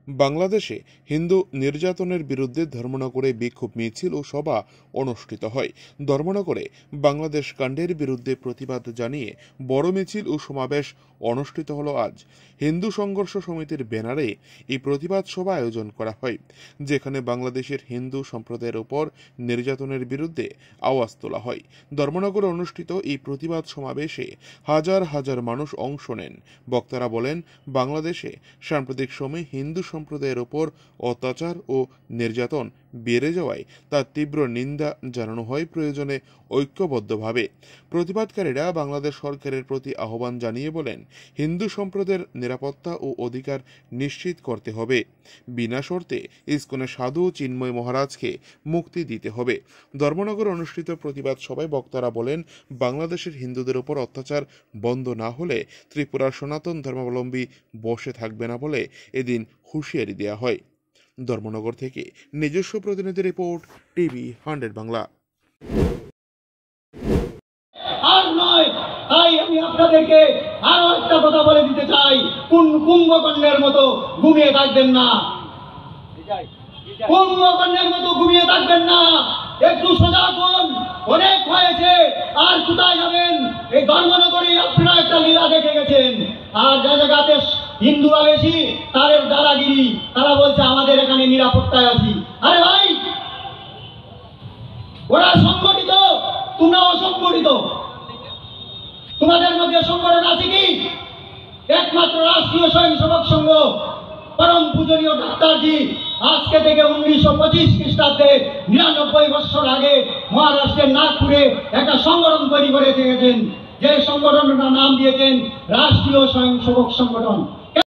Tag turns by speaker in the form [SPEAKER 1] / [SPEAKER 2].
[SPEAKER 1] বাংলাদেশে হিন্দু নির্যাতনের বিরুদ্ধে ধর্মনগরে বিক্ষোভ মিছিল ও সভা অনুষ্ঠিত হয়। ধর্মনগরে বাংলাদেশ কাণ্ডের বিরুদ্ধে প্রতিবাদ জানিয়ে বড় মিছিল ও সমাবেশ অনুষ্ঠিত হলো আজ। হিন্দু সংঘর্ষ সমিতির ব্যানারে এই প্রতিবাদ সভা আয়োজন করা হয়, যেখানে বাংলাদেশের হিন্দু সম্প্রদায়ের উপর নির্যাতনের বিরুদ্ধে আওয়াজ তোলা হয়। ধর্মনগরে অনুষ্ঠিত এই প্রতিবাদ সমাবেশে হাজার হাজার মানুষ অংশ নেন। বক্তারা বলেন, বাংলাদেশে সাম্প্রতিক সময়ে হিন্দু সম্প্রদায়ের ওপর অত্যাচার ও নির্যাতন বেড়ে যাওয়ায় তার তীব্র নিন্দা জানানো হয় প্রয়োজনে ঐক্যবদ্ধভাবে। প্রতিবাদকারীরা বাংলাদেশ সরকারের প্রতি আহ্বান জানিয়ে বলেন, হিন্দু সম্প্রদায়ের নিরাপত্তা ও অধিকার নিশ্চিত করতে হবে। বিনা শর্তে ইসকনের সাধু চিন্ময় মহারাজকে মুক্তি দিতে হবে। ধর্মনগরে অনুষ্ঠিত প্রতিবাদ সভায় বক্তারা বলেন, বাংলাদেশের হিন্দুদের উপর অত্যাচার বন্ধ না হলে ত্রিপুরার সনাতন ধর্মাবলম্বী বসে থাকবে না বলে এদিন হুঁশিয়ারি দেওয়া হয়। ধর্মনগর থেকে নিজস্ব প্রতিনিধি রিপোর্ট, টিভি 100 বাংলা।
[SPEAKER 2] আর নয়, তাই আমি আপনাদেরকে আরো একটা কথা বলে দিতে চাই, কুম্ভকর্ণের মতো ঘুমিয়ে থাকবেন না। কুম্ভকর্ণের মতো ঘুমিয়ে থাকবেন না, একটু সজাগ হন। অনেক হয়েছে, আর কোথায় যাবেন? এই ধর্মনগরে আপনারা একটা লীলা দেখে গেছেন। আর যে জায়গাতে হিন্দুরা বেশি, তাদের দাদাগিরি, তারা বলছে আমাদের এখানে নিরাপত্তায় আছি। আরে ভাই, ওরা সংগঠিত, তোমরা অসংগঠিত। তোমাদের মধ্যে সংগঠন আছে কি? একমাত্র রাষ্ট্রীয় স্বয়ংসেবক সংঘ, পরম পূজনীয় ডাক্তারজি আজকে থেকে 1925 খ্রিস্টাব্দে 99 বছর আগে মহারাষ্ট্রের নাগপুরে একটা সংগঠন তৈরি করে দিয়েছেন, যে সংগঠনটার নাম দিয়েছেন রাষ্ট্রীয় স্বয়ংসেবক সংগঠন।